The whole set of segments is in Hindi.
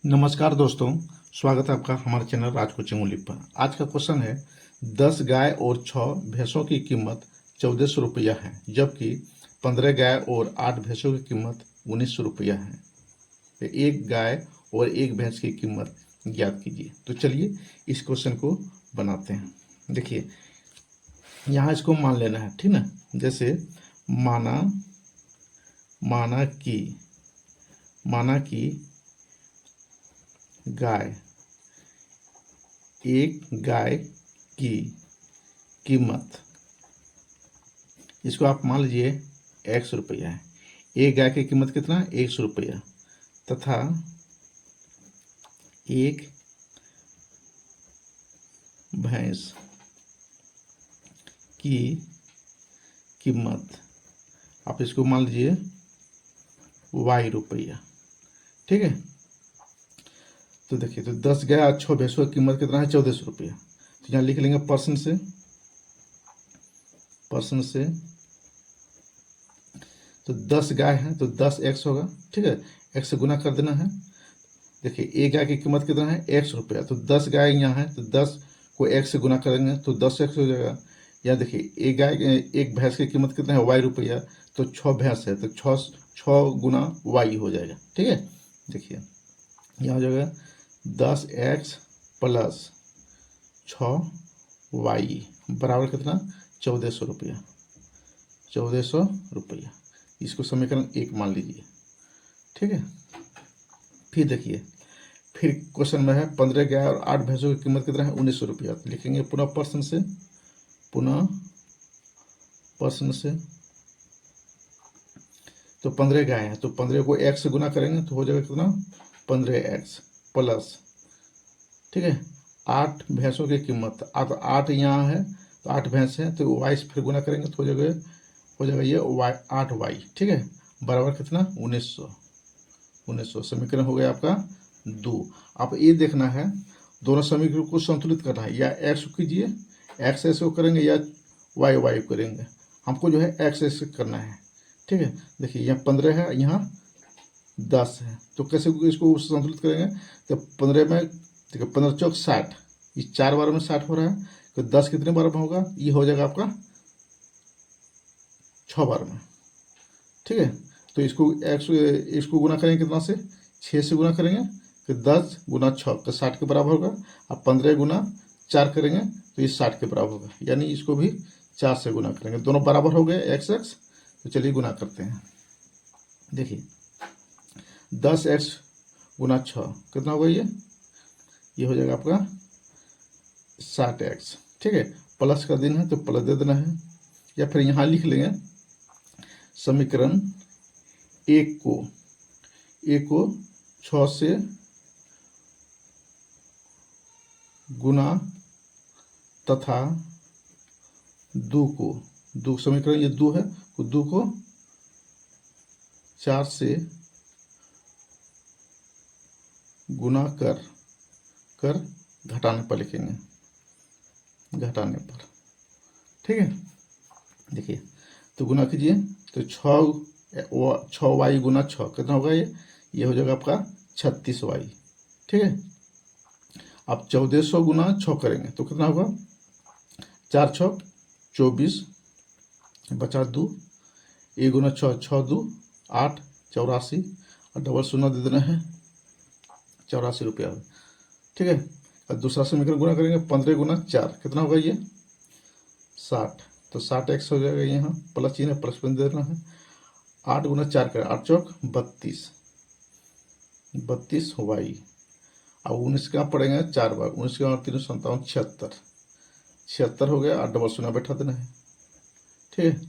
नमस्कार दोस्तों, स्वागत है आपका हमारे चैनल राज कोचिंग ओनली पर। आज का क्वेश्चन है 10 गाय और 6 भैंसों की कीमत 1400 रुपया है, जबकि 15 गाय और 8 भैंसों की कीमत 1900 रुपया है। तो एक गाय और एक भैंस की कीमत ज्ञात कीजिए। तो चलिए इस क्वेश्चन को बनाते हैं। देखिए, यहाँ इसको मान लेना है, ठीक ना। जैसे माना माना कि माना कि एक गाय की कीमत, इसको आप मान लीजिए 100 रुपया है। एक गाय की कीमत कितना है? 100 रुपया। तथा एक भैंस की कीमत आप इसको मान लीजिए Y रुपया, ठीक है। तो देखिए, तो 10 गाय और 6 भैंसों की कीमत कितना है? 1400 रुपया। तो यहाँ लिख लेंगे परसेंट से। तो 10 गाय है तो 10 एक्स होगा, ठीक है। एक्स से गुना कर देना है। देखिए, एक गाय की कीमत कितना है? 100 रुपया। तो 10 गाय यहाँ है तो 10 को एक्स से गुना करेंगे तो 10 एक्स हो जाएगा। या देखिए, एक भैंस की कीमत कितना है? Y रुपया। तो 6 भैंस है तो 6 गुना Y हो जाएगा, ठीक है। देखिए, यहाँ हो जाएगा 10x प्लस 6y बराबर कितना? 1400 रुपया। 1400 रुपया। इसको समीकरण 1 मान लीजिए, ठीक है। फिर देखिए, फिर क्वेश्चन में है 15 गाय और 8 भैंसों की कीमत कितना है? 1900 रुपया। तो लिखेंगे पुनः प्रश्न से। तो 15 गाय है तो 15 को x से गुना करेंगे तो हो जाएगा कितना? 15x प्लस, ठीक है, 8 भैंसों की कीमत। अब 8 यहाँ है तो 8 भैंस है तो y से फिर गुना करेंगे तो हो जाएगा ये 8y, ठीक है, बराबर कितना? 1900। समीकरण हो गया आपका 2। आप ये देखना है दोनों समीकरण को संतुलित करना है। या x कीजिए, x ऐसे करेंगे, या y करेंगे। हमको जो है x ऐसे करना है, ठीक है। देखिए, यहाँ 15 है, यहाँ 10 है, तो कैसे इसको संतुलित करेंगे? तो 15 में देखिए 15 चौक 60, इस 4 बार में 60 हो रहा है तो 10 कितने बार में होगा? ये हो जाएगा आपका 6 बार में, ठीक है। तो इसको गुना करेंगे कितना से? 6 से गुना करेंगे तो 10 गुना 6 तो 60 के बराबर होगा। अब 15 गुना 4 करेंगे तो ये 60 के बराबर होगा, यानी इसको भी 4 से गुना करेंगे। दोनों बराबर हो गए x। तो चलिए गुना करते हैं। देखिए, 10x गुना 6 कितना होगा? ये हो जाएगा आपका 60x, ठीक है। प्लस का दिन है तो प्लस दे देना है, या फिर यहाँ लिख लेंगे समीकरण 1 को 6 से गुना तथा 2 समीकरण ये 2 है तो 2 को 4 से गुना कर घटाने पर लिखेंगे, घटाने पर, ठीक है। देखिए, तो गुना कीजिए तो 6y गुना 6 कितना होगा? ये हो जाएगा आपका 36y, ठीक है। आप 1400 गुना 6 करेंगे तो कितना होगा? 4 6 24 बचा 2, 1 गुना 6 6 2 8 84 और डबल शून्य दे देना है, 84 रुपया, ठीक है। और दूसरा समीकरण गुना करेंगे 15 गुना 4 कितना होगा? ये 60। तो 60x हो जाएगा, यहाँ प्लस चिन्ह है, प्लस दे देना है। 8 गुना 4 करें 8 चौक 32 y। अब 19 का पड़ेगा 4 बार, 19 का 3 57 76 हो गया। 8 डबल शून्य बैठा देना है, ठीक है।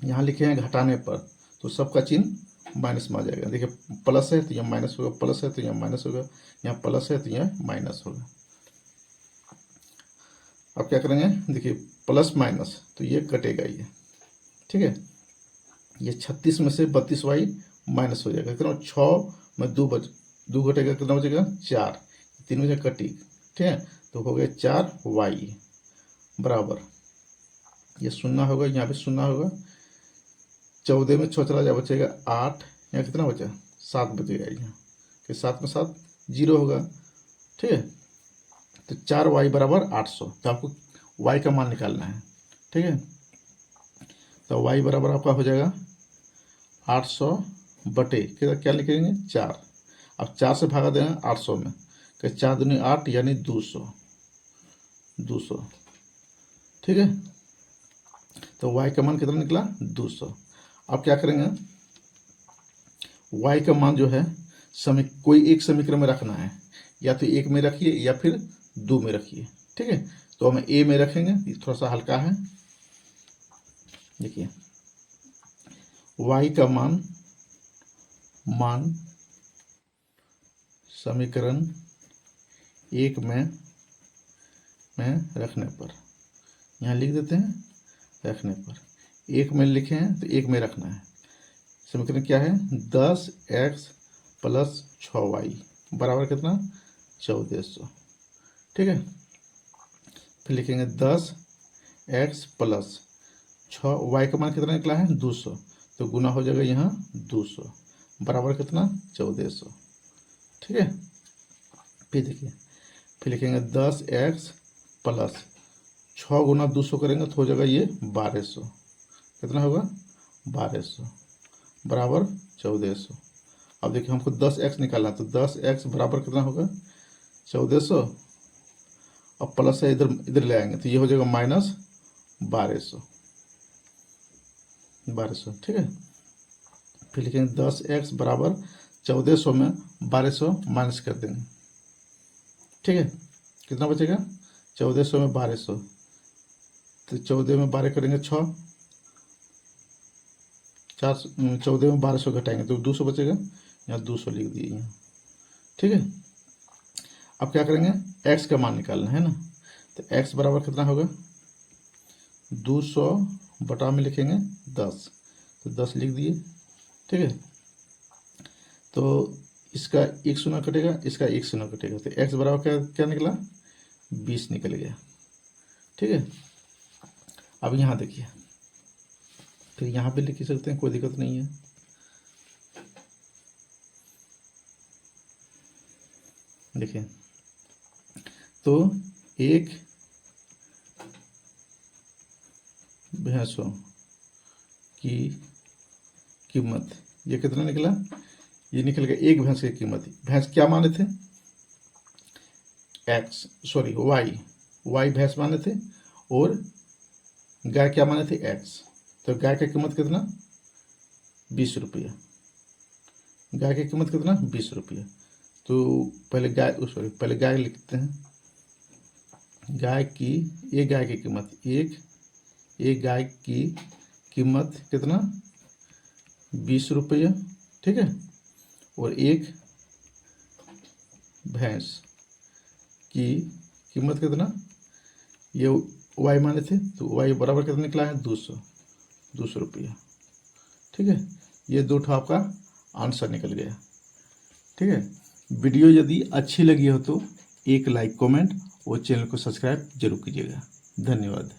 यहाँ लिखे हैं घटाने पर तो सबका चिन्ह माइनस में आ जाएगा। देखिए, प्लस है तो यहाँ माइनस होगा, प्लस है तो यहाँ माइनस होगा, यहाँ प्लस है तो यहाँ माइनस होगा। अब क्या करेंगे? देखिए, प्लस माइनस तो ये कटेगा ये, ठीक है। ये 36 में से 32y माइनस हो जाएगा, कितना? 6 में 2 घटेगा, कितना बचेगा? 4, 3 में से कटी, ठीक है। तो हो गया 4y बराबर, ये शून्य होगा, यहाँ पे शून्य होगा। 14 में 6 चला जाए, बचेगा 8, यहाँ कितना बचा? 7 बचेगा यहाँ, कि 7 में 7 0 होगा। ठीक है, तो 4y बराबर 800। तो आपको y का मान निकालना है। ठीक है, तो y बराबर आपका हो जाएगा 800 बटे क्या लिखेंगे 4। अब 4 से भागा देना 800 में, कि 4 दूनी 8 यानी 200। ठीक है, तो y का मान कितना निकला 200। अब क्या करेंगे, y का मान जो है कोई एक समीकरण में रखना है, या तो 1 में रखिए या फिर 2 में रखिए। ठीक है, तो हम a में रखेंगे, ये थोड़ा सा हल्का है। देखिए y का मान समीकरण 1 में रखने पर, यहाँ लिख देते हैं, रखने पर 1 में लिखे हैं तो 1 में रखना है। समीकरण क्या है 10x प्लस 6y बराबर कितना 1400। ठीक है, फिर लिखेंगे 10x प्लस 6y का मान कितना निकला है 200, तो गुना हो जाएगा यहाँ 200 बराबर कितना 1400। ठीक है, फिर देखिए, फिर लिखेंगे 10x प्लस 6 गुना 200 करेंगे तो हो जाएगा ये 1200। कितना होगा 1200 बराबर 1400। अब देखिए हमको 10x निकालना है, तो 10x बराबर कितना होगा 1400। अब प्लस है इधर ले आएंगे तो ये हो जाएगा माइनस 1200। ठीक है, फिर लिखेंगे 10x बराबर 1400 में 1200 माइनस कर देंगे। ठीक है, कितना बचेगा 1400 में 1200, तो 14 में 12 करेंगे 6, 14 में 1200 घटाएंगे तो 200 बचेगा, यहाँ 200 लिख दिए यहाँ। ठीक है, अब क्या करेंगे x का मान निकालना है ना, तो x बराबर कितना होगा 200 बटा में लिखेंगे 10, तो 10 लिख दिए। ठीक है, तो इसका 1 शून्य कटेगा, इसका 1 शून्य कटेगा, तो x बराबर क्या निकला 20 निकल गया। ठीक है, अब यहाँ देखिए, फिर यहाँ पे लिख सकते हैं, कोई दिक्कत नहीं है। देखिए, तो एक भैंसों की कीमत ये कितना निकला, ये निकल गया एक भैंस की कीमत। भैंस क्या माने थे y भैंस माने थे, और गाय क्या माने थे x। तो गाय की कीमत कितना 20 रुपया, गाय की कीमत कितना 20 रुपया। तो पहले गाय लिखते हैं, गाय की कीमत एक गाय की कीमत कितना 20 रुपया। ठीक है, और एक भैंस की कीमत कितना, ये y माने थे तो y बराबर कितना निकला है 200 रुपया। ठीक है, ये दो ठो आपका आंसर निकल गया। ठीक है, वीडियो यदि अच्छी लगी हो तो एक लाइक कमेंट और चैनल को सब्सक्राइब जरूर कीजिएगा। धन्यवाद।